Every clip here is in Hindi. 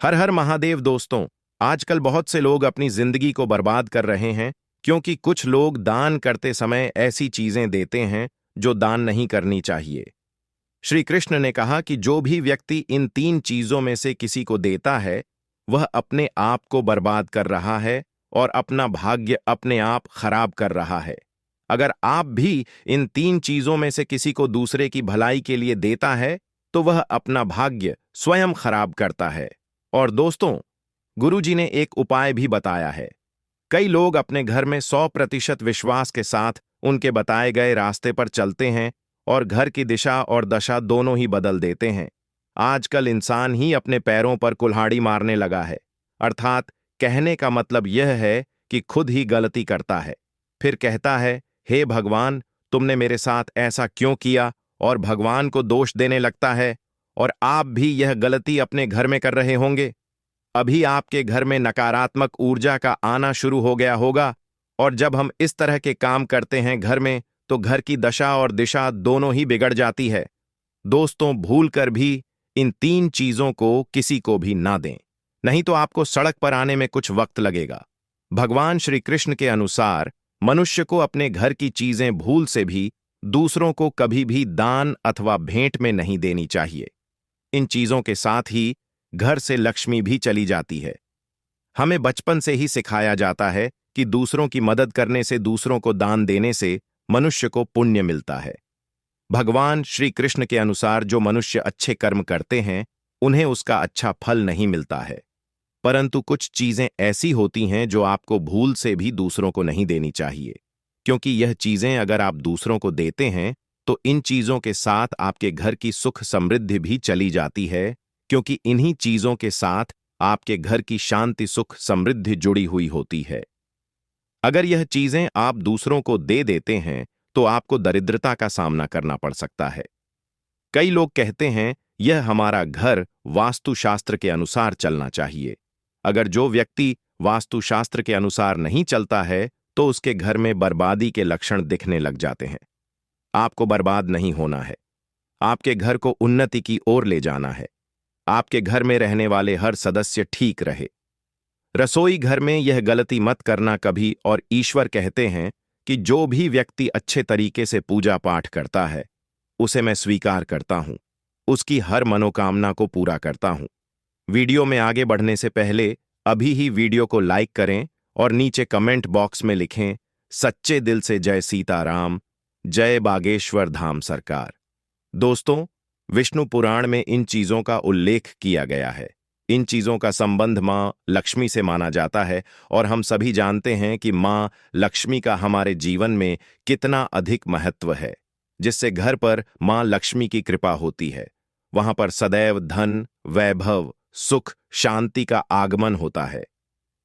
हर हर महादेव दोस्तों। आजकल बहुत से लोग अपनी जिंदगी को बर्बाद कर रहे हैं क्योंकि कुछ लोग दान करते समय ऐसी चीजें देते हैं जो दान नहीं करनी चाहिए। श्री कृष्ण ने कहा कि जो भी व्यक्ति इन तीन चीजों में से किसी को देता है वह अपने आप को बर्बाद कर रहा है और अपना भाग्य अपने आप खराब कर रहा है। अगर आप भी इन तीन चीजों में से किसी को दूसरे की भलाई के लिए देता है तो वह अपना भाग्य स्वयं खराब करता है। और दोस्तों, गुरुजी ने एक उपाय भी बताया है। कई लोग अपने घर में 100% विश्वास के साथ उनके बताए गए रास्ते पर चलते हैं और घर की दिशा और दशा दोनों ही बदल देते हैं। आजकल इंसान ही अपने पैरों पर कुल्हाड़ी मारने लगा है, अर्थात कहने का मतलब यह है कि खुद ही गलती करता है, फिर कहता है, हे भगवान, तुमने मेरे साथ ऐसा क्यों किया, और भगवान को दोष देने लगता है। और आप भी यह गलती अपने घर में कर रहे होंगे। अभी आपके घर में नकारात्मक ऊर्जा का आना शुरू हो गया होगा, और जब हम इस तरह के काम करते हैं घर में तो घर की दशा और दिशा दोनों ही बिगड़ जाती है। दोस्तों, भूल कर भी इन तीन चीजों को किसी को भी ना दें, नहीं तो आपको सड़क पर आने में कुछ वक्त लगेगा। भगवान श्री कृष्ण के अनुसार मनुष्य को अपने घर की चीजें भूल से भी दूसरों को कभी भी दान अथवा भेंट में नहीं देनी चाहिए। इन चीजों के साथ ही घर से लक्ष्मी भी चली जाती है। हमें बचपन से ही सिखाया जाता है कि दूसरों की मदद करने से, दूसरों को दान देने से मनुष्य को पुण्य मिलता है। भगवान श्री कृष्ण के अनुसार जो मनुष्य अच्छे कर्म करते हैं उन्हें उसका अच्छा फल नहीं मिलता है, परंतु कुछ चीजें ऐसी होती हैं जो आपको भूल से भी दूसरों को नहीं देनी चाहिए, क्योंकि यह चीजें अगर आप दूसरों को देते हैं तो इन चीजों के साथ आपके घर की सुख समृद्धि भी चली जाती है, क्योंकि इन्हीं चीजों के साथ आपके घर की शांति सुख समृद्धि जुड़ी हुई होती है। अगर यह चीजें आप दूसरों को दे देते हैं तो आपको दरिद्रता का सामना करना पड़ सकता है। कई लोग कहते हैं यह हमारा घर वास्तुशास्त्र के अनुसार चलना चाहिए। अगर जो व्यक्ति वास्तुशास्त्र के अनुसार नहीं चलता है तो उसके घर में बर्बादी के लक्षण दिखने लग जाते हैं। आपको बर्बाद नहीं होना है, आपके घर को उन्नति की ओर ले जाना है। आपके घर में रहने वाले हर सदस्य ठीक रहे। रसोई घर में यह गलती मत करना कभी। और ईश्वर कहते हैं कि जो भी व्यक्ति अच्छे तरीके से पूजा पाठ करता है उसे मैं स्वीकार करता हूं, उसकी हर मनोकामना को पूरा करता हूं। वीडियो में आगे बढ़ने से पहले अभी ही वीडियो को लाइक करें और नीचे कमेंट बॉक्स में लिखें, सच्चे दिल से जय सीताराम, जय बागेश्वर धाम सरकार। दोस्तों, विष्णु पुराण में इन चीजों का उल्लेख किया गया है। इन चीजों का संबंध मां लक्ष्मी से माना जाता है और हम सभी जानते हैं कि मां लक्ष्मी का हमारे जीवन में कितना अधिक महत्व है। जिससे घर पर मां लक्ष्मी की कृपा होती है, वहां पर सदैव धन, वैभव, सुख, शांति का आगमन होता है।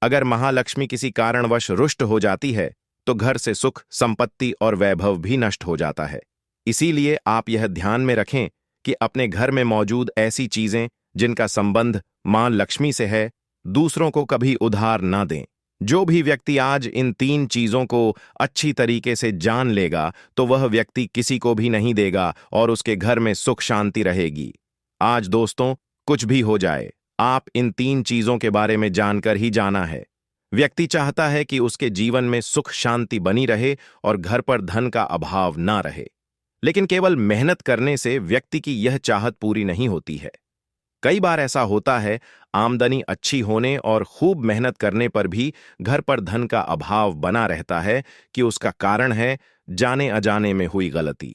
अगर महालक्ष्मी किसी कारणवश रुष्ट हो जाती है तो घर से सुख, संपत्ति और वैभव भी नष्ट हो जाता है। इसीलिए आप यह ध्यान में रखें कि अपने घर में मौजूद ऐसी चीजें जिनका संबंध मां लक्ष्मी से है, दूसरों को कभी उधार ना दें। जो भी व्यक्ति आज इन तीन चीजों को अच्छी तरीके से जान लेगा तो वह व्यक्ति किसी को भी नहीं देगा और उसके घर में सुख शांति रहेगी। आज दोस्तों, कुछ भी हो जाए, आप इन तीन चीजों के बारे में जानकर ही जाना है। व्यक्ति चाहता है कि उसके जीवन में सुख शांति बनी रहे और घर पर धन का अभाव ना रहे, लेकिन केवल मेहनत करने से व्यक्ति की यह चाहत पूरी नहीं होती है। कई बार ऐसा होता है, आमदनी अच्छी होने और खूब मेहनत करने पर भी घर पर धन का अभाव बना रहता है कि उसका कारण है जाने अजाने में हुई गलती।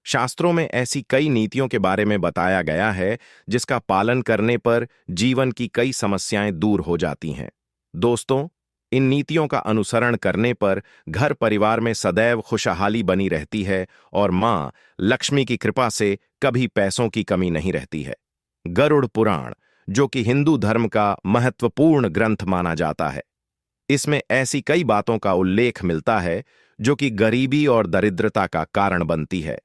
शास्त्रों में ऐसी कई नीतियों के बारे में बताया गया है जिसका पालन करने पर जीवन की कई समस्याएं दूर हो जाती हैं। दोस्तों, इन नीतियों का अनुसरण करने पर घर परिवार में सदैव खुशहाली बनी रहती है और मां लक्ष्मी की कृपा से कभी पैसों की कमी नहीं रहती है। गरुड़ पुराण, जो कि हिंदू धर्म का महत्वपूर्ण ग्रंथ माना जाता है, इसमें ऐसी कई बातों का उल्लेख मिलता है जो कि गरीबी और दरिद्रता का कारण बनती है।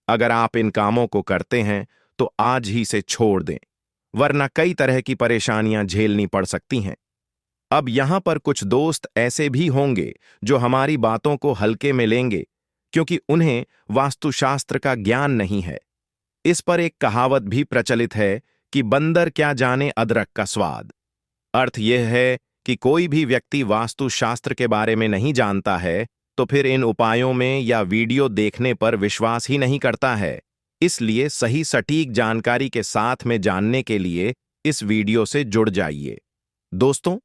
अगर आप इन कामों को करते हैं तो आज ही से छोड़ दें, वरना कई तरह की परेशानियां झेलनी पड़ सकती हैं। अब यहां पर कुछ दोस्त ऐसे भी होंगे जो हमारी बातों को हल्के में लेंगे क्योंकि उन्हें वास्तुशास्त्र का ज्ञान नहीं है। इस पर एक कहावत भी प्रचलित है कि बंदर क्या जाने अदरक का स्वाद। अर्थ यह है कि कोई भी व्यक्ति वास्तुशास्त्र के बारे में नहीं जानता है तो फिर इन उपायों में या वीडियो देखने पर विश्वास ही नहीं करता है। इसलिए सही सटीक जानकारी के साथ में जानने के लिए इस वीडियो से जुड़ जाइए। दोस्तों,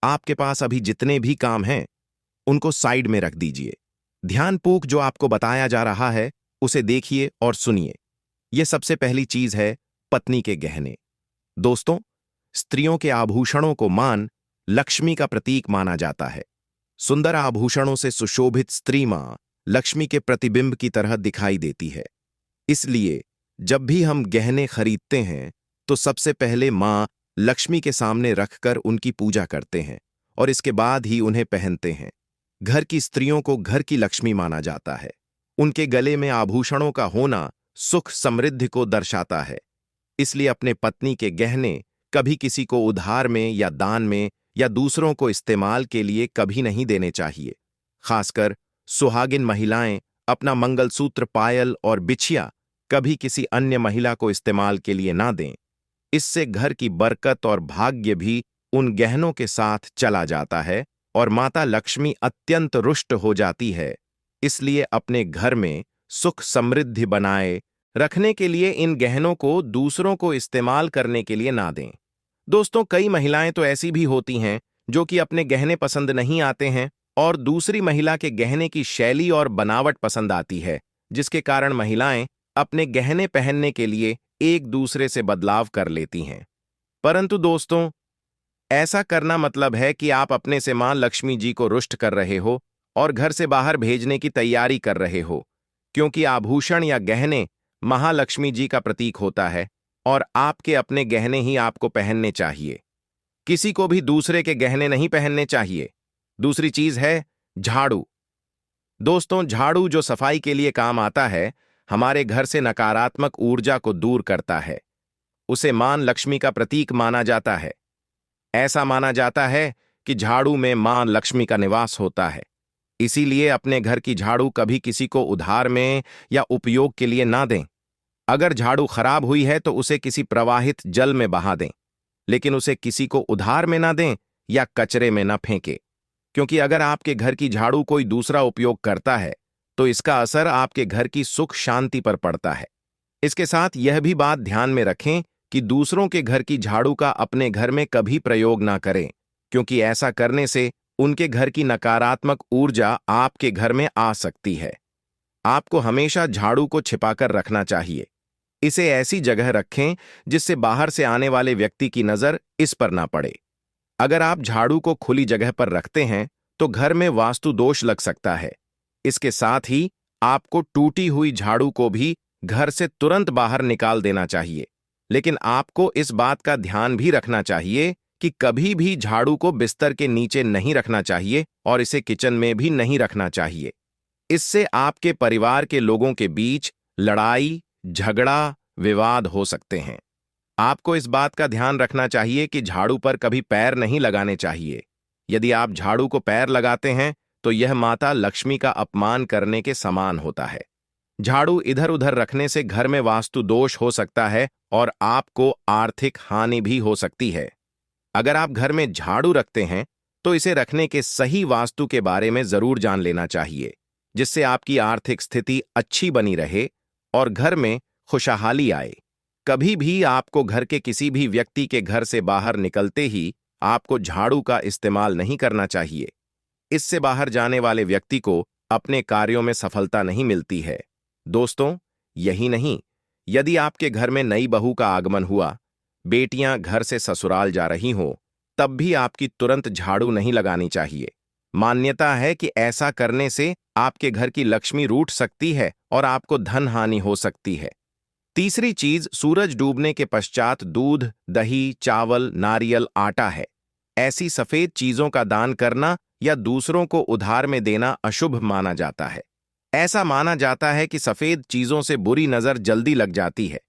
आपके पास अभी जितने भी काम हैं उनको साइड में रख दीजिए। ध्यानपूर्वक जो आपको बताया जा रहा है उसे देखिए और सुनिए। यह सबसे पहली चीज है पत्नी के गहने। दोस्तों, स्त्रियों के आभूषणों को लक्ष्मी का प्रतीक माना जाता है। सुंदर आभूषणों से सुशोभित स्त्री मां लक्ष्मी के प्रतिबिंब की तरह दिखाई देती है। इसलिए जब भी हम गहने खरीदते हैं तो सबसे पहले मां लक्ष्मी के सामने रखकर उनकी पूजा करते हैं और इसके बाद ही उन्हें पहनते हैं। घर की स्त्रियों को घर की लक्ष्मी माना जाता है। उनके गले में आभूषणों का होना सुख समृद्धि को दर्शाता है। इसलिए अपने पत्नी के गहने कभी किसी को उधार में या दान में या दूसरों को इस्तेमाल के लिए कभी नहीं देने चाहिए। खासकर सुहागिन महिलाएं अपना मंगलसूत्र, पायल और बिछिया कभी किसी अन्य महिला को इस्तेमाल के लिए ना दें। इससे घर की बरकत और भाग्य भी उन गहनों के साथ चला जाता है और माता लक्ष्मी अत्यंत रुष्ट हो जाती है। इसलिए अपने घर में सुख समृद्धि बनाए रखने के लिए इन गहनों को दूसरों को इस्तेमाल करने के लिए ना दें। दोस्तों, कई महिलाएं तो ऐसी भी होती हैं जो कि अपने गहने पसंद नहीं आते हैं और दूसरी महिला के गहने की शैली और बनावट पसंद आती है, जिसके कारण महिलाएं अपने गहने पहनने के लिए एक दूसरे से बदलाव कर लेती हैं। परंतु दोस्तों, ऐसा करना मतलब है कि आप अपने से मां लक्ष्मी जी को रुष्ट कर रहे हो और घर से बाहर भेजने की तैयारी कर रहे हो, क्योंकि आभूषण या गहने महालक्ष्मी जी का प्रतीक होता है और आपके अपने गहने ही आपको पहनने चाहिए। किसी को भी दूसरे के गहने नहीं पहनने चाहिए। दूसरी चीज है झाड़ू। दोस्तों, झाड़ू जो सफाई के लिए काम आता है, हमारे घर से नकारात्मक ऊर्जा को दूर करता है। उसे मां लक्ष्मी का प्रतीक माना जाता है। ऐसा माना जाता है कि झाड़ू में मां लक्ष्मी का निवास होता है। इसीलिए अपने घर की झाड़ू कभी किसी को उधार में या उपयोग के लिए ना दें। अगर झाड़ू खराब हुई है तो उसे किसी प्रवाहित जल में बहा दें, लेकिन उसे किसी को उधार में ना दें या कचरे में ना फेंकें, क्योंकि अगर आपके घर की झाड़ू कोई दूसरा उपयोग करता है तो इसका असर आपके घर की सुख शांति पर पड़ता है। इसके साथ यह भी बात ध्यान में रखें कि दूसरों के घर की झाड़ू का अपने घर में कभी प्रयोग ना करें, क्योंकि ऐसा करने से उनके घर की नकारात्मक ऊर्जा आपके घर में आ सकती है। आपको हमेशा झाड़ू को छिपाकर रखना चाहिए। इसे ऐसी जगह रखें जिससे बाहर से आने वाले व्यक्ति की नजर इस पर ना पड़े। अगर आप झाड़ू को खुली जगह पर रखते हैं तो घर में वास्तु दोष लग सकता है। इसके साथ ही आपको टूटी हुई झाड़ू को भी घर से तुरंत बाहर निकाल देना चाहिए। लेकिन आपको इस बात का ध्यान भी रखना चाहिए कि कभी भी झाड़ू को बिस्तर के नीचे नहीं रखना चाहिए और इसे किचन में भी नहीं रखना चाहिए। इससे आपके परिवार के लोगों के बीच लड़ाई, झगड़ा, विवाद हो सकते हैं। आपको इस बात का ध्यान रखना चाहिए कि झाड़ू पर कभी पैर नहीं लगाने चाहिए। यदि आप झाड़ू को पैर लगाते हैं तो यह माता लक्ष्मी का अपमान करने के समान होता है। झाड़ू इधर उधर रखने से घर में वास्तु दोष हो सकता है और आपको आर्थिक हानि भी हो सकती है। अगर आप घर में झाड़ू रखते हैं तो इसे रखने के सही वास्तु के बारे में जरूर जान लेना चाहिए, जिससे आपकी आर्थिक स्थिति अच्छी बनी रहे और घर में खुशहाली आए। कभी भी आपको घर के किसी भी व्यक्ति के घर से बाहर निकलते ही आपको झाड़ू का इस्तेमाल नहीं करना चाहिए। इससे बाहर जाने वाले व्यक्ति को अपने कार्यों में सफलता नहीं मिलती है। दोस्तों, यही नहीं, यदि आपके घर में नई बहू का आगमन हुआ, बेटियां घर से ससुराल जा रही हों, तब भी आपकी तुरंत झाड़ू नहीं लगानी चाहिए। मान्यता है कि ऐसा करने से आपके घर की लक्ष्मी रूठ सकती है और आपको धन हानि हो सकती है। तीसरी चीज सूरज डूबने के पश्चात दूध, दही, चावल, नारियल, आटा है। ऐसी सफेद चीजों का दान करना या दूसरों को उधार में देना अशुभ माना जाता है। ऐसा माना जाता है कि सफेद चीजों से बुरी नजर जल्दी लग जाती है।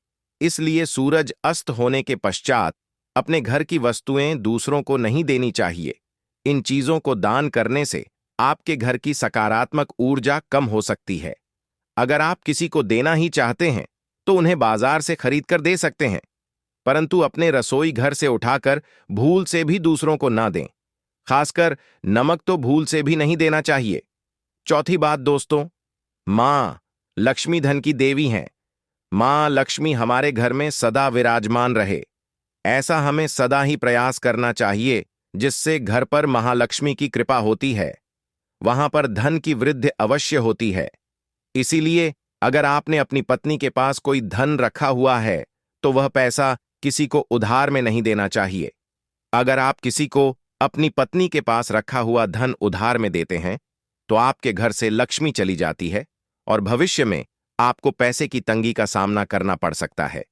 इसलिए सूरज अस्त होने के पश्चात अपने घर की वस्तुएं दूसरों को नहीं देनी चाहिए। इन चीजों को दान करने से आपके घर की सकारात्मक ऊर्जा कम हो सकती है। अगर आप किसी को देना ही चाहते हैं तो उन्हें बाजार से खरीद कर दे सकते हैं, परंतु अपने रसोई घर से उठाकर भूल से भी दूसरों को ना दें। खासकर नमक तो भूल से भी नहीं देना चाहिए। चौथी बात दोस्तों, मां लक्ष्मी धन की देवी हैं। मां लक्ष्मी हमारे घर में सदा विराजमान रहे, ऐसा हमें सदा ही प्रयास करना चाहिए, जिससे घर पर महालक्ष्मी की कृपा होती है, वहां पर धन की वृद्धि अवश्य होती है। इसीलिए अगर आपने अपनी पत्नी के पास कोई धन रखा हुआ है तो वह पैसा किसी को उधार में नहीं देना चाहिए। अगर आप किसी को अपनी पत्नी के पास रखा हुआ धन उधार में देते हैं तो आपके घर से लक्ष्मी चली जाती है और भविष्य में आपको पैसे की तंगी का सामना करना पड़ सकता है।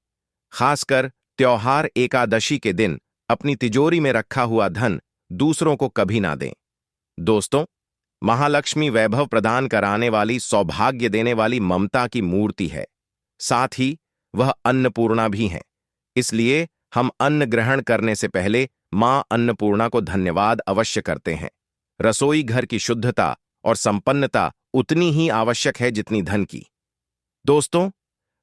खासकर त्योहार एकादशी के दिन अपनी तिजोरी में रखा हुआ धन दूसरों को कभी ना दें। दोस्तों, महालक्ष्मी वैभव प्रदान कराने वाली, सौभाग्य देने वाली ममता की मूर्ति है। साथ ही वह अन्नपूर्णा भी है। इसलिए हम अन्न ग्रहण करने से पहले मां अन्नपूर्णा को धन्यवाद अवश्य करते हैं। रसोई घर की शुद्धता और संपन्नता उतनी ही आवश्यक है जितनी धन की। दोस्तों,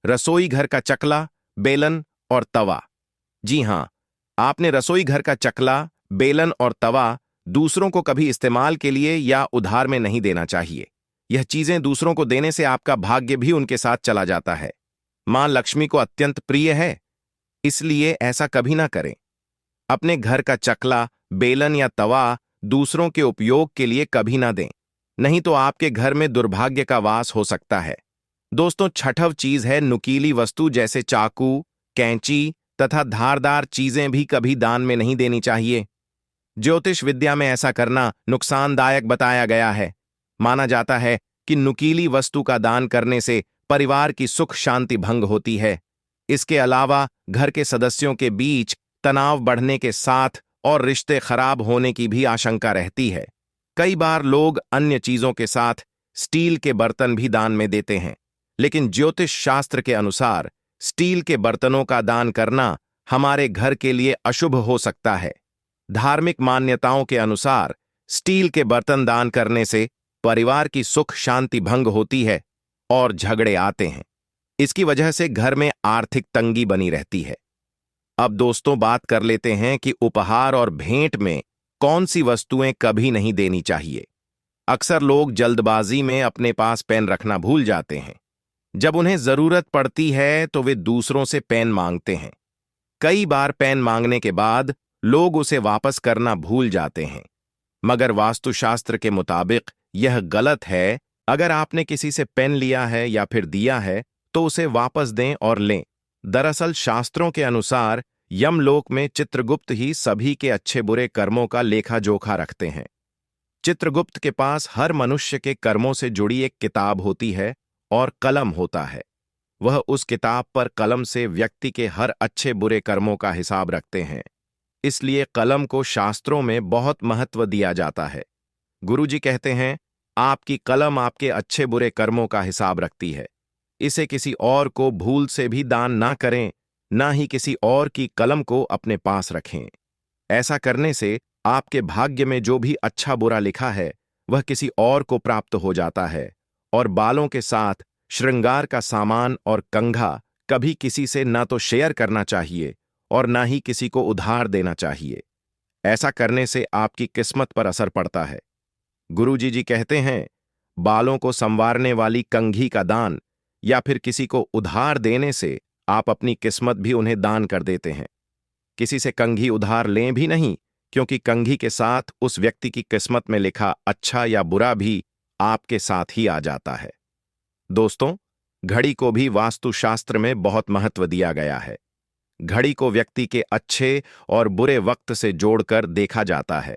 रसोई घर का चकला, बेलन और तवा। जी हां, आपने रसोई घर का चकला, बेलन और तवा दूसरों को कभी इस्तेमाल के लिए या उधार में नहीं देना चाहिए। यह चीजें दूसरों को देने से आपका भाग्य भी उनके साथ चला जाता है। मां लक्ष्मी को अत्यंत प्रिय है, इसलिए ऐसा कभी ना करें। अपने घर का चकला, बेलन या तवा दूसरों के उपयोग के लिए कभी ना दें, नहीं तो आपके घर में दुर्भाग्य का वास हो सकता है। दोस्तों, छठव चीज है नुकीली वस्तु, जैसे चाकू, कैंची तथा धारदार चीजें भी कभी दान में नहीं देनी चाहिए। ज्योतिष विद्या में ऐसा करना नुकसानदायक बताया गया है। माना जाता है कि नुकीली वस्तु का दान करने से परिवार की सुख शांति भंग होती है। इसके अलावा घर के सदस्यों के बीच तनाव बढ़ने के साथ और रिश्ते खराब होने की भी आशंका रहती है। कई बार लोग अन्य चीजों के साथ स्टील के बर्तन भी दान में देते हैं, लेकिन ज्योतिष शास्त्र के अनुसार स्टील के बर्तनों का दान करना हमारे घर के लिए अशुभ हो सकता है। धार्मिक मान्यताओं के अनुसार स्टील के बर्तन दान करने से परिवार की सुख शांति भंग होती है और झगड़े आते हैं। इसकी वजह से घर में आर्थिक तंगी बनी रहती है। अब दोस्तों, बात कर लेते हैं कि उपहार और भेंट में कौन सी वस्तुएं कभी नहीं देनी चाहिए। अक्सर लोग जल्दबाजी में अपने पास पेन रखना भूल जाते हैं। जब उन्हें जरूरत पड़ती है तो वे दूसरों से पेन मांगते हैं। कई बार पेन मांगने के बाद लोग उसे वापस करना भूल जाते हैं, मगर वास्तुशास्त्र के मुताबिक यह गलत है। अगर आपने किसी से पेन लिया है या फिर दिया है तो उसे वापस दें और लें। दरअसल शास्त्रों के अनुसार यमलोक में चित्रगुप्त ही सभी के अच्छे बुरे कर्मों का लेखा जोखा रखते हैं। चित्रगुप्त के पास हर मनुष्य के कर्मों से जुड़ी एक किताब होती है और कलम होता है। वह उस किताब पर कलम से व्यक्ति के हर अच्छे बुरे कर्मों का हिसाब रखते हैं। इसलिए कलम को शास्त्रों में बहुत महत्व दिया जाता है। गुरुजी कहते हैं, आपकी कलम आपके अच्छे बुरे कर्मों का हिसाब रखती है। इसे किसी और को भूल से भी दान ना करें, ना ही किसी और की कलम को अपने पास रखें। ऐसा करने से आपके भाग्य में जो भी अच्छा बुरा लिखा है वह किसी और को प्राप्त हो जाता है। और बालों के साथ श्रृंगार का सामान और कंघा कभी किसी से ना तो शेयर करना चाहिए और ना ही किसी को उधार देना चाहिए। ऐसा करने से आपकी किस्मत पर असर पड़ता है। गुरुजी जी कहते हैं, बालों को संवारने वाली कंघी का दान या फिर किसी को उधार देने से आप अपनी किस्मत भी उन्हें दान कर देते हैं। किसी से कंघी उधार लें भी नहीं, क्योंकि कंघी के साथ उस व्यक्ति की किस्मत में लिखा अच्छा या बुरा भी आपके साथ ही आ जाता है। दोस्तों, घड़ी को भी वास्तुशास्त्र में बहुत महत्व दिया गया है। घड़ी को व्यक्ति के अच्छे और बुरे वक्त से जोड़कर देखा जाता है।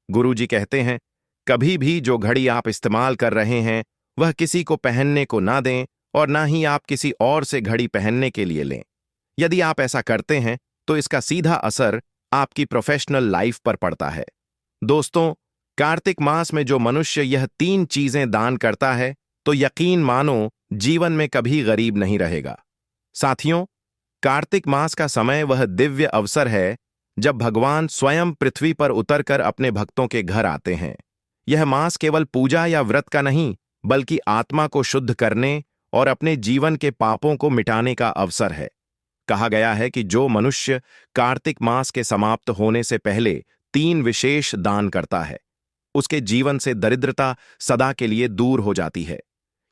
गुरुजी कहते हैं, कभी भी जो घड़ी आप इस्तेमाल कर रहे हैं वह किसी को पहनने को ना दें और ना ही आप किसी और से घड़ी पहनने के लिए लें। यदि आप ऐसा करते हैं तो इसका सीधा असर आपकी प्रोफेशनल लाइफ पर पड़ता है। दोस्तों, कार्तिक मास में जो मनुष्य यह 3 चीजें दान करता है तो यकीन मानो जीवन में कभी गरीब नहीं रहेगा। साथियों, कार्तिक मास का समय वह दिव्य अवसर है जब भगवान स्वयं पृथ्वी पर उतरकर अपने भक्तों के घर आते हैं। यह मास केवल पूजा या व्रत का नहीं, बल्कि आत्मा को शुद्ध करने और अपने जीवन के पापों को मिटाने का अवसर है। कहा गया है कि जो मनुष्य कार्तिक मास के समाप्त होने से पहले 3 विशेष दान करता है, उसके जीवन से दरिद्रता सदा के लिए दूर हो जाती है।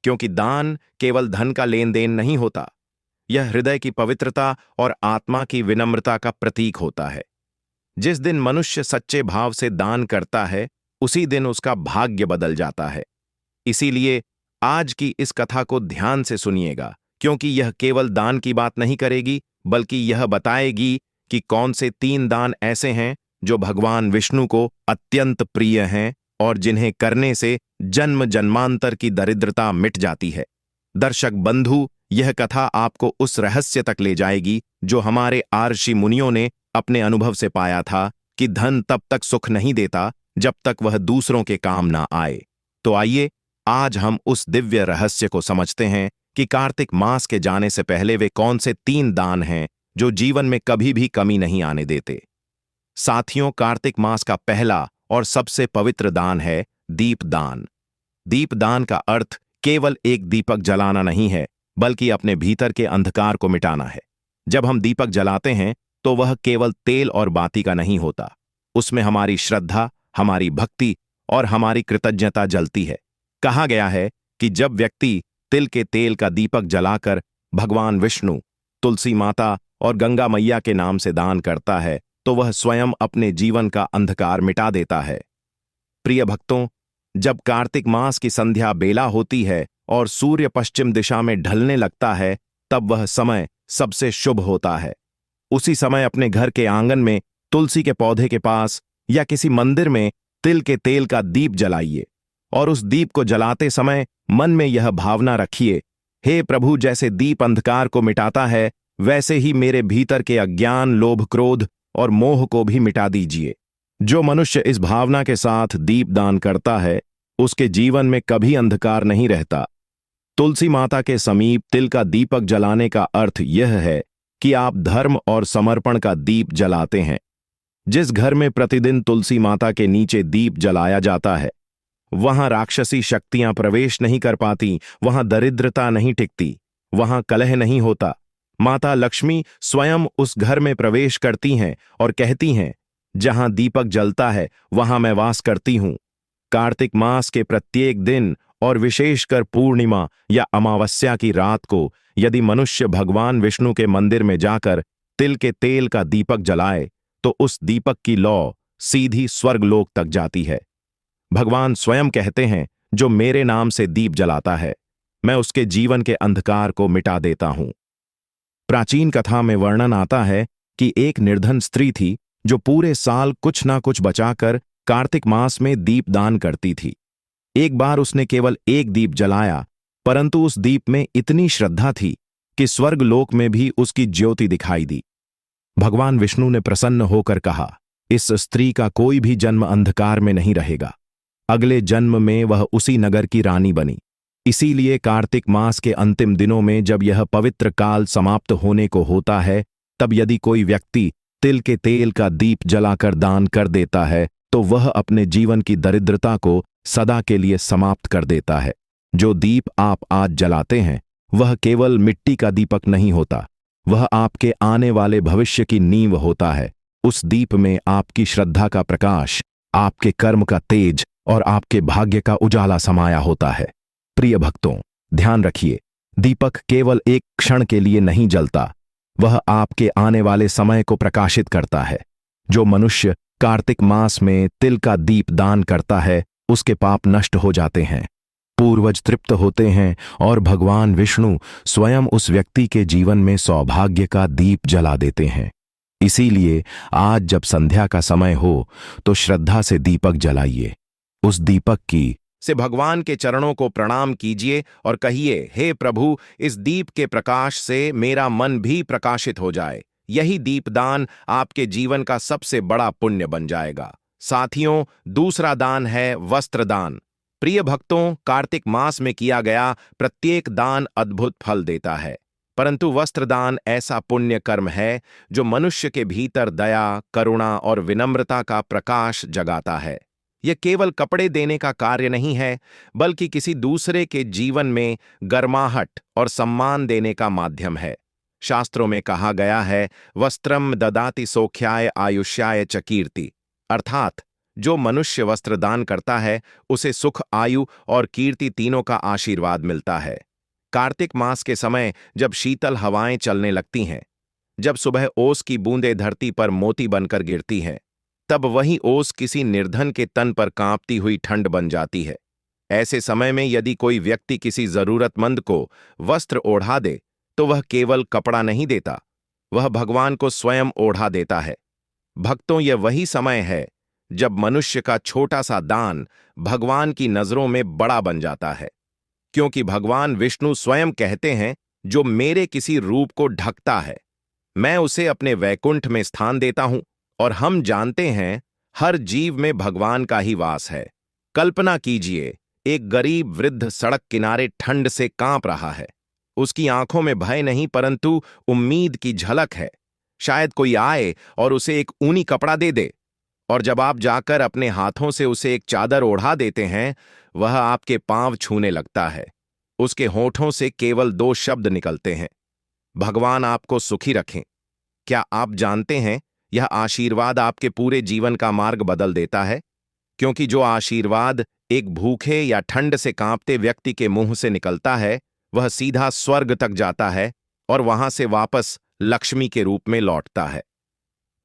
क्योंकि दान केवल धन का लेन देन नहीं होता, यह हृदय की पवित्रता और आत्मा की विनम्रता का प्रतीक होता है। जिस दिन मनुष्य सच्चे भाव से दान करता है, उसी दिन उसका भाग्य बदल जाता है। इसीलिए आज की इस कथा को ध्यान से सुनिएगा, क्योंकि यह केवल दान की बात नहीं करेगी, बल्कि यह बताएगी कि कौन से 3 दान ऐसे हैं जो भगवान विष्णु को अत्यंत प्रिय हैं और जिन्हें करने से जन्म जन्मांतर की दरिद्रता मिट जाती है। दर्शक बंधु, यह कथा आपको उस रहस्य तक ले जाएगी जो हमारे आर्षि मुनियों ने अपने अनुभव से पाया था कि धन तब तक सुख नहीं देता जब तक वह दूसरों के काम ना आए। तो आइए आज हम उस दिव्य रहस्य को समझते हैं कि कार्तिक मास के जाने से पहले वे कौन से 3 दान हैं जो जीवन में कभी भी कमी नहीं आने देते। साथियों, कार्तिक मास का पहला और सबसे पवित्र दान है दीपदान। दीपदान का अर्थ केवल एक दीपक जलाना नहीं है, बल्कि अपने भीतर के अंधकार को मिटाना है। जब हम दीपक जलाते हैं तो वह केवल तेल और बाती का नहीं होता, उसमें हमारी श्रद्धा, हमारी भक्ति और हमारी कृतज्ञता जलती है। कहा गया है कि जब व्यक्ति तिल के तेल का दीपक जलाकर भगवान विष्णु, तुलसी माता और गंगा मैया के नाम से दान करता है, तो वह स्वयं अपने जीवन का अंधकार मिटा देता है। प्रिय भक्तों, जब कार्तिक मास की संध्या बेला होती है और सूर्य पश्चिम दिशा में ढलने लगता है, तब वह समय सबसे शुभ होता है। उसी समय अपने घर के आंगन में तुलसी के पौधे के पास या किसी मंदिर में तिल के तेल का दीप जलाइए और उस दीप को जलाते समय मन में यह भावना रखिए, हे प्रभु, जैसे दीप अंधकार को मिटाता है, वैसे ही मेरे भीतर के अज्ञान, लोभ, क्रोध और मोह को भी मिटा दीजिए। जो मनुष्य इस भावना के साथ दीप दान करता है, उसके जीवन में कभी अंधकार नहीं रहता। तुलसी माता के समीप तिल का दीपक जलाने का अर्थ यह है कि आप धर्म और समर्पण का दीप जलाते हैं। जिस घर में प्रतिदिन तुलसी माता के नीचे दीप जलाया जाता है, वहां राक्षसी शक्तियां प्रवेश नहीं कर पाती, वहां दरिद्रता नहीं टिकती, वहां कलह नहीं होता। माता लक्ष्मी स्वयं उस घर में प्रवेश करती हैं और कहती हैं, जहां दीपक जलता है वहां मैं वास करती हूं। कार्तिक मास के प्रत्येक दिन और विशेषकर पूर्णिमा या अमावस्या की रात को यदि मनुष्य भगवान विष्णु के मंदिर में जाकर तिल के तेल का दीपक जलाए, तो उस दीपक की लौ सीधी स्वर्गलोक तक जाती है। भगवान स्वयं कहते हैं, जो मेरे नाम से दीप जलाता है, मैं उसके जीवन के अंधकार को मिटा देता हूं। प्राचीन कथा में वर्णन आता है कि एक निर्धन स्त्री थी जो पूरे साल कुछ ना कुछ बचाकर कार्तिक मास में दीप दान करती थी। एक बार उसने केवल एक दीप जलाया, परंतु उस दीप में इतनी श्रद्धा थी कि स्वर्गलोक में भी उसकी ज्योति दिखाई दी। भगवान विष्णु ने प्रसन्न होकर कहा, इस स्त्री का कोई भी जन्म अंधकार में नहीं रहेगा। अगले जन्म में वह उसी नगर की रानी बनी। इसीलिए कार्तिक मास के अंतिम दिनों में जब यह पवित्र काल समाप्त होने को होता है, तब यदि कोई व्यक्ति तिल के तेल का दीप जलाकर दान कर देता है, तो वह अपने जीवन की दरिद्रता को सदा के लिए समाप्त कर देता है। जो दीप आप आज जलाते हैं, वह केवल मिट्टी का दीपक नहीं होता, वह आपके आने वाले भविष्य की नींव होता है। उस दीप में आपकी श्रद्धा का प्रकाश, आपके कर्म का तेज और आपके भाग्य का उजाला समाया होता है। प्रिय भक्तों, ध्यान रखिए, दीपक केवल एक क्षण के लिए नहीं जलता, वह आपके आने वाले समय को प्रकाशित करता है। जो मनुष्य कार्तिक मास में तिल का दीप दान करता है, उसके पाप नष्ट हो जाते हैं, पूर्वज तृप्त होते हैं और भगवान विष्णु स्वयं उस व्यक्ति के जीवन में सौभाग्य का दीप जला देते हैं। इसीलिए आज जब संध्या का समय हो, तो श्रद्धा से दीपक जलाइए। उस दीपक की से भगवान के चरणों को प्रणाम कीजिए और कहिए, हे प्रभु, इस दीप के प्रकाश से मेरा मन भी प्रकाशित हो जाए। यही दीपदान आपके जीवन का सबसे बड़ा पुण्य बन जाएगा। साथियों, दूसरा दान है वस्त्रदान। प्रिय भक्तों, कार्तिक मास में किया गया प्रत्येक दान अद्भुत फल देता है, परंतु वस्त्रदान ऐसा पुण्य कर्म है जो मनुष्य के भीतर दया, करुणा और विनम्रता का प्रकाश जगाता है। यह केवल कपड़े देने का कार्य नहीं है, बल्कि किसी दूसरे के जीवन में गर्माहट और सम्मान देने का माध्यम है। शास्त्रों में कहा गया है, वस्त्रम ददाति सौख्याय आयुष्याय च कीर्ति, अर्थात जो मनुष्य वस्त्र दान करता है उसे सुख, आयु और कीर्ति तीनों का आशीर्वाद मिलता है। कार्तिक मास के समय जब शीतल हवाएं चलने लगती हैं, जब सुबह ओस की बूंदें धरती पर मोती बनकर गिरती हैं, तब वही ओस किसी निर्धन के तन पर कांपती हुई ठंड बन जाती है। ऐसे समय में यदि कोई व्यक्ति किसी जरूरतमंद को वस्त्र ओढ़ा दे तो वह केवल कपड़ा नहीं देता, वह भगवान को स्वयं ओढ़ा देता है। भक्तों, यह वही समय है जब मनुष्य का छोटा सा दान भगवान की नजरों में बड़ा बन जाता है, क्योंकि भगवान विष्णु स्वयं कहते हैं, जो मेरे किसी रूप को ढकता है मैं उसे अपने वैकुंठ में स्थान देता हूं। और हम जानते हैं हर जीव में भगवान का ही वास है। कल्पना कीजिए, एक गरीब वृद्ध सड़क किनारे ठंड से कांप रहा है। उसकी आंखों में भय नहीं परंतु उम्मीद की झलक है। शायद कोई आए और उसे एक ऊनी कपड़ा दे दे, और जब आप जाकर अपने हाथों से उसे एक चादर ओढ़ा देते हैं, वह आपके पांव छूने लगता है। उसके होठों से केवल 2 शब्द निकलते हैं, भगवान आपको सुखी रखें। क्या आप जानते हैं, यह आशीर्वाद आपके पूरे जीवन का मार्ग बदल देता है, क्योंकि जो आशीर्वाद एक भूखे या ठंड से कांपते व्यक्ति के मुंह से निकलता है, वह सीधा स्वर्ग तक जाता है और वहां से वापस लक्ष्मी के रूप में लौटता है।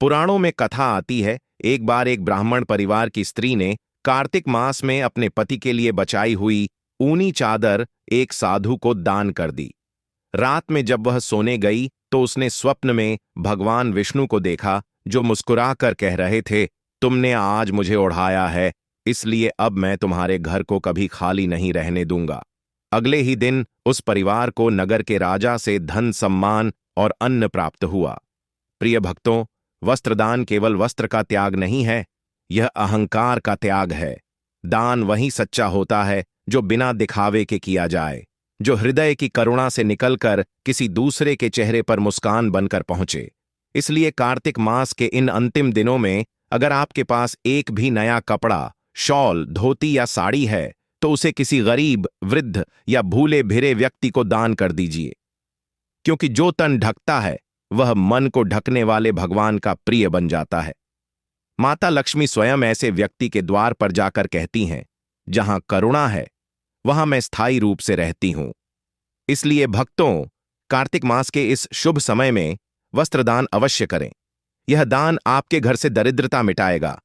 पुराणों में कथा आती है, एक बार एक ब्राह्मण परिवार की स्त्री ने कार्तिक मास में अपने पति के लिए बचाई हुई ऊनी चादर एक साधु को दान कर दी। रात में जब वह सोने गई तो उसने स्वप्न में भगवान विष्णु को देखा, जो मुस्कुराकर कह रहे थे, तुमने आज मुझे ओढ़ाया है, इसलिए अब मैं तुम्हारे घर को कभी खाली नहीं रहने दूंगा। अगले ही दिन उस परिवार को नगर के राजा से धन, सम्मान और अन्न प्राप्त हुआ। प्रिय भक्तों, वस्त्रदान केवल वस्त्र का त्याग नहीं है, यह अहंकार का त्याग है। दान वही सच्चा होता है जो बिना दिखावे के किया जाए, जो हृदय की करुणा से निकलकर किसी दूसरे के चेहरे पर मुस्कान बनकर पहुंचे। इसलिए कार्तिक मास के इन अंतिम दिनों में अगर आपके पास एक भी नया कपड़ा, शॉल, धोती या साड़ी है तो उसे किसी गरीब, वृद्ध या भूले भिरे व्यक्ति को दान कर दीजिए, क्योंकि जो तन ढकता है वह मन को ढकने वाले भगवान का प्रिय बन जाता है। माता लक्ष्मी स्वयं ऐसे व्यक्ति के द्वार पर जाकर कहती हैं, जहां करुणा है वहां मैं स्थायी रूप से रहती हूं। इसलिए भक्तों, कार्तिक मास के इस शुभ समय में वस्त्रदान अवश्य करें। यह दान आपके घर से दरिद्रता मिटाएगा,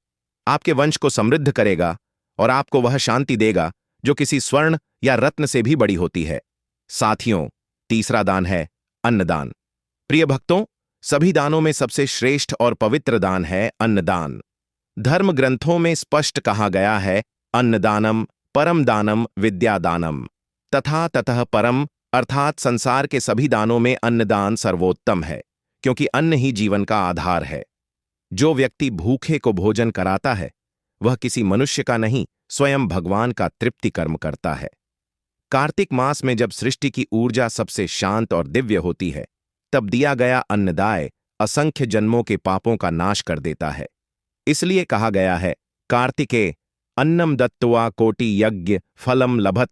आपके वंश को समृद्ध करेगा और आपको वह शांति देगा जो किसी स्वर्ण या रत्न से भी बड़ी होती है। साथियों, तीसरा दान है अन्नदान। प्रिय भक्तों, सभी दानों में सबसे श्रेष्ठ और पवित्र दान है अन्नदान। धर्म ग्रंथों में स्पष्ट कहा गया है, अन्नदानम परम दानम विद्यादानम तथा ततः परम, अर्थात संसार के सभी दानों में अन्नदान सर्वोत्तम है, क्योंकि अन्न ही जीवन का आधार है। जो व्यक्ति भूखे को भोजन कराता है वह किसी मनुष्य का नहीं, स्वयं भगवान का तृप्ति कर्म करता है। कार्तिक मास में जब सृष्टि की ऊर्जा सबसे शांत और दिव्य होती है, तब दिया गया अन्नदाय असंख्य जन्मों के पापों का नाश कर देता है। इसलिए कहा गया है, कार्तिके अन्नम दत्त्वा कोटि यज्ञ फलम लभत।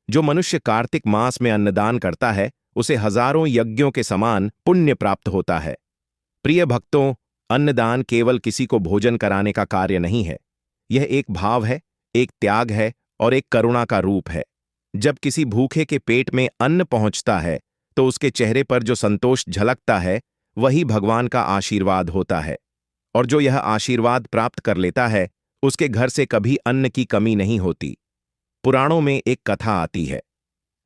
जो मनुष्य कार्तिक मास में अन्नदान करता है उसे हजारों यज्ञों के समान पुण्य प्राप्त होता है। प्रिय भक्तों, अन्नदान केवल किसी को भोजन कराने का कार्य नहीं है, यह एक भाव है, एक त्याग है और एक करुणा का रूप है। जब किसी भूखे के पेट में अन्न पहुंचता है तो उसके चेहरे पर जो संतोष झलकता है वही भगवान का आशीर्वाद होता है, और जो यह आशीर्वाद प्राप्त कर लेता है उसके घर से कभी अन्न की कमी नहीं होती। पुराणों में एक कथा आती है,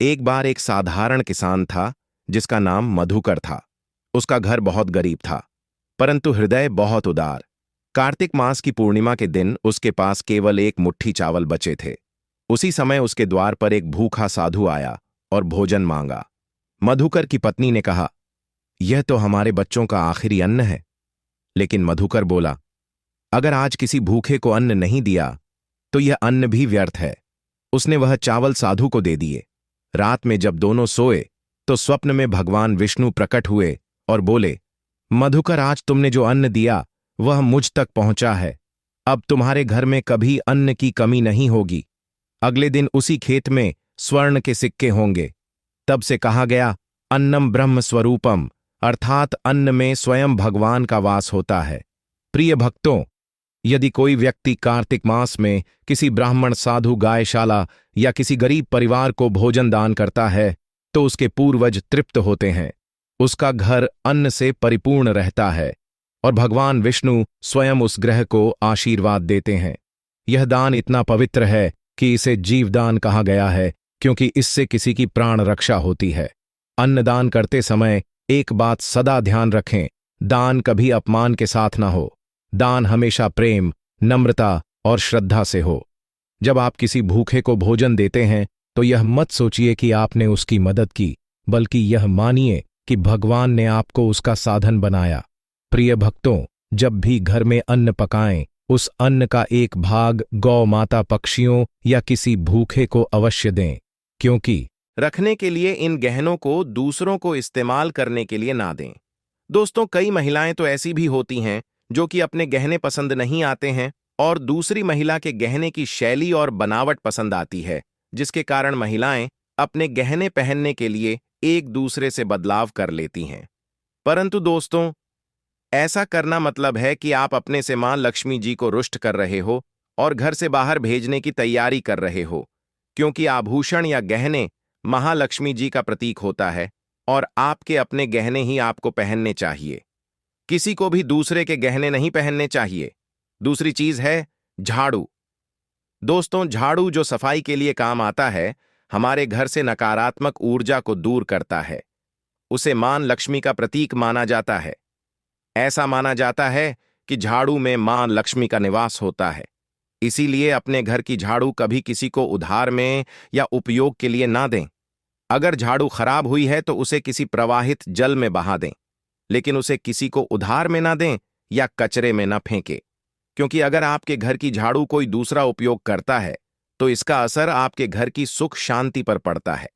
एक बार एक साधारण किसान था जिसका नाम मधुकर था। उसका घर बहुत गरीब था परंतु हृदय बहुत उदार। कार्तिक मास की पूर्णिमा के दिन उसके पास केवल एक मुट्ठी चावल बचे थे। उसी समय उसके द्वार पर एक भूखा साधु आया और भोजन मांगा। मधुकर की पत्नी ने कहा, यह तो हमारे बच्चों का आखिरी अन्न है। लेकिन मधुकर बोला, अगर आज किसी भूखे को अन्न नहीं दिया तो यह अन्न भी व्यर्थ है। उसने वह चावल साधु को दे दिए। रात में जब दोनों सोए तो स्वप्न में भगवान विष्णु प्रकट हुए और बोले, मधुकर, आज तुमने जो अन्न दिया वह मुझ तक पहुंचा है। अब तुम्हारे घर में कभी अन्न की कमी नहीं होगी। अगले दिन उसी खेत में स्वर्ण के सिक्के होंगे। तब से कहा गया, अन्नम ब्रह्म स्वरूपम, अर्थात अन्न में स्वयं भगवान का वास होता है। प्रिय भक्तों, यदि कोई व्यक्ति कार्तिक मास में किसी ब्राह्मण, साधु, गायशाला या किसी गरीब परिवार को भोजन दान करता है तो उसके पूर्वज तृप्त होते हैं, उसका घर अन्न से परिपूर्ण रहता है और भगवान विष्णु स्वयं उस ग्रह को आशीर्वाद देते हैं। यह दान इतना पवित्र है कि इसे जीवदान कहा गया है, क्योंकि इससे किसी की प्राण रक्षा होती है। अन्नदान करते समय एक बात सदा ध्यान रखें, दान कभी अपमान के साथ ना हो। दान हमेशा प्रेम, नम्रता और श्रद्धा से हो। जब आप किसी भूखे को भोजन देते हैं तो यह मत सोचिए कि आपने उसकी मदद की, बल्कि यह मानिए कि भगवान ने आपको उसका साधन बनाया। प्रिय भक्तों, जब भी घर में अन्न पकाएं, उस अन्न का एक भाग गौ माता, पक्षियों या किसी भूखे को अवश्य दें, क्योंकि रखने के लिए इन गहनों को दूसरों को इस्तेमाल करने के लिए ना दें। दोस्तों, कई महिलाएं तो ऐसी भी होती हैं जो कि अपने गहने पसंद नहीं आते हैं और दूसरी महिला के गहने की शैली और बनावट पसंद आती है, जिसके कारण महिलाएं अपने गहने पहनने के लिए एक दूसरे से बदलाव कर लेती हैं। परंतु दोस्तों, ऐसा करना मतलब है कि आप अपने से मां लक्ष्मी जी को रुष्ट कर रहे हो और घर से बाहर भेजने की तैयारी कर रहे हो, क्योंकि आभूषण या गहने महालक्ष्मी जी का प्रतीक होता है और आपके अपने गहने ही आपको पहनने चाहिए। किसी को भी दूसरे के गहने नहीं पहनने चाहिए। दूसरी चीज है झाड़ू। दोस्तों, झाड़ू जो सफाई के लिए काम आता है, हमारे घर से नकारात्मक ऊर्जा को दूर करता है। उसे मां लक्ष्मी का प्रतीक माना जाता है। ऐसा माना जाता है कि झाड़ू में मां लक्ष्मी का निवास होता है। इसीलिए अपने घर की झाड़ू कभी किसी को उधार में या उपयोग के लिए ना दें। अगर झाड़ू खराब हुई है तो उसे किसी प्रवाहित जल में बहा दें, लेकिन उसे किसी को उधार में ना दें या कचरे में ना फेंकें, क्योंकि अगर आपके घर की झाड़ू कोई दूसरा उपयोग करता है तो इसका असर आपके घर की सुख शांति पर पड़ता है।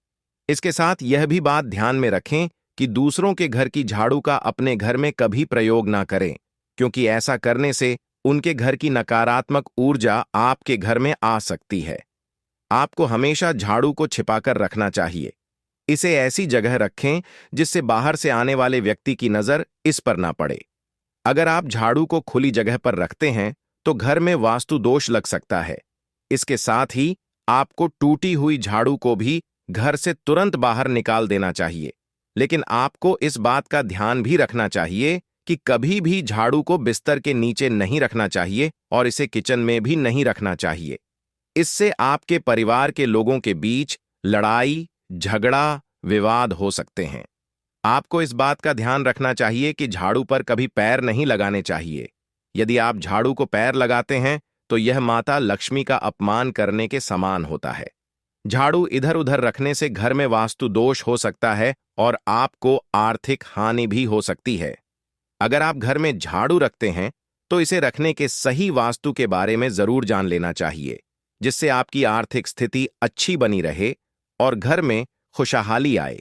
इसके साथ यह भी बात ध्यान में रखें कि दूसरों के घर की झाड़ू का अपने घर में कभी प्रयोग ना करें, क्योंकि ऐसा करने से उनके घर की नकारात्मक ऊर्जा आपके घर में आ सकती है। आपको हमेशा झाड़ू को छिपाकर रखना चाहिए। इसे ऐसी जगह रखें जिससे बाहर से आने वाले व्यक्ति की नजर इस पर ना पड़े। अगर आप झाड़ू को खुली जगह पर रखते हैं तो घर में वास्तु दोष लग सकता है। इसके साथ ही आपको टूटी हुई झाड़ू को भी घर से तुरंत बाहर निकाल देना चाहिए। लेकिन आपको इस बात का ध्यान भी रखना चाहिए कि कभी भी झाड़ू को बिस्तर के नीचे नहीं रखना चाहिए और इसे किचन में भी नहीं रखना चाहिए। इससे आपके परिवार के लोगों के बीच लड़ाई, झगड़ा, विवाद हो सकते हैं। आपको इस बात का ध्यान रखना चाहिए कि झाड़ू पर कभी पैर नहीं लगाने चाहिए। यदि आप झाड़ू को पैर लगाते हैं तो यह माता लक्ष्मी का अपमान करने के समान होता है। झाड़ू इधर उधर रखने से घर में वास्तु दोष हो सकता है और आपको आर्थिक हानि भी हो सकती है। अगर आप घर में झाड़ू रखते हैं तो इसे रखने के सही वास्तु के बारे में जरूर जान लेना चाहिए, जिससे आपकी आर्थिक स्थिति अच्छी बनी रहे और घर में खुशहाली आए।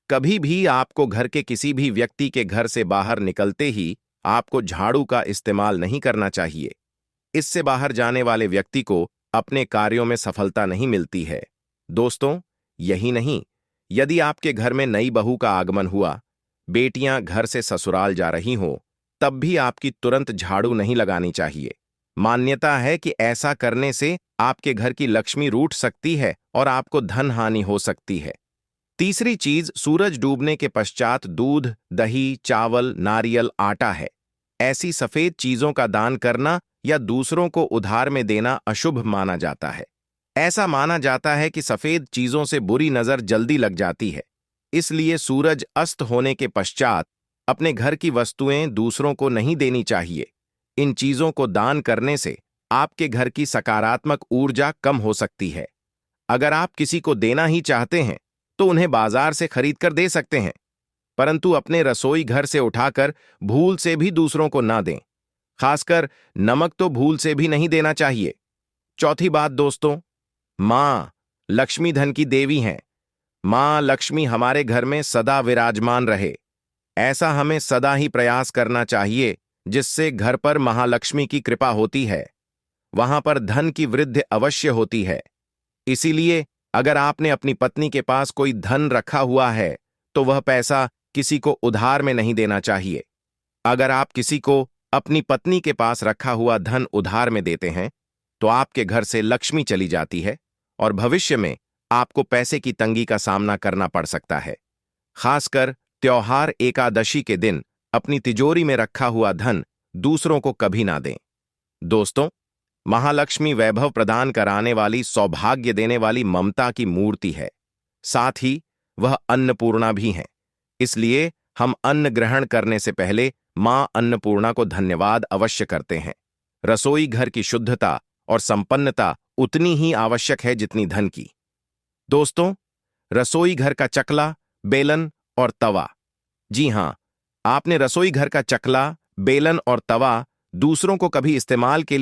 कभी भी आपको घर के किसी भी व्यक्ति के घर से बाहर निकलते ही आपको झाड़ू का इस्तेमाल नहीं करना चाहिए। इससे बाहर जाने वाले व्यक्ति को अपने कार्यों में सफलता नहीं मिलती है। दोस्तों, यही नहीं, यदि आपके घर में नई बहू का आगमन हुआ, बेटियां घर से ससुराल जा रही हों, तब भी आपकी तुरंत झाड़ू नहीं लगानी चाहिए। मान्यता है कि ऐसा करने से आपके घर की लक्ष्मी रूठ सकती है और आपको धन हानि हो सकती है। तीसरी चीज सूरज डूबने के पश्चात दूध, दही, चावल, नारियल, आटा है। ऐसी सफेद चीजों का दान करना या दूसरों को उधार में देना अशुभ माना जाता है। ऐसा माना जाता है कि सफेद चीजों से बुरी नजर जल्दी लग जाती है। इसलिए सूरज अस्त होने के पश्चात अपने घर की वस्तुएं दूसरों को नहीं देनी चाहिए। इन चीजों को दान करने से आपके घर की सकारात्मक ऊर्जा कम हो सकती है। अगर आप किसी को देना ही चाहते हैं तो उन्हें बाजार से खरीद कर दे सकते हैं, परंतु अपने रसोई घर से उठाकर भूल से भी दूसरों को ना दें। खासकर नमक तो भूल से भी नहीं देना चाहिए। चौथी बात दोस्तों, मां लक्ष्मी धन की देवी हैं। मां लक्ष्मी हमारे घर में सदा विराजमान रहे, ऐसा हमें सदा ही प्रयास करना चाहिए, जिससे घर पर महालक्ष्मी की कृपा होती है। वहां पर धन की वृद्धि अवश्य होती है। इसीलिए अगर आपने अपनी पत्नी के पास कोई धन रखा हुआ है तो वह पैसा किसी को उधार में नहीं देना चाहिए। अगर आप किसी को अपनी पत्नी के पास रखा हुआ धन उधार में देते हैं तो आपके घर से लक्ष्मी चली जाती है और भविष्य में आपको पैसे की तंगी का सामना करना पड़ सकता है। खासकर त्योहार एकादशी के दिन अपनी तिजोरी में रखा हुआ धन दूसरों को कभी ना दें। दोस्तों, महालक्ष्मी वैभव प्रदान कराने वाली, सौभाग्य देने वाली ममता की मूर्ति है। साथ ही वह अन्नपूर्णा भी है। इसलिए हम अन्न ग्रहण करने से पहले मां अन्नपूर्णा को धन्यवाद अवश्य करते हैं। रसोई घर की शुद्धता और संपन्नता उतनी ही आवश्यक है जितनी धन की। दोस्तों, रसोई घर का चकला, बेलन और तवा। जी हां, आपने रसोई घर का चकला, बेलन और तवा दूसरों को कभी इस्तेमाल के लिए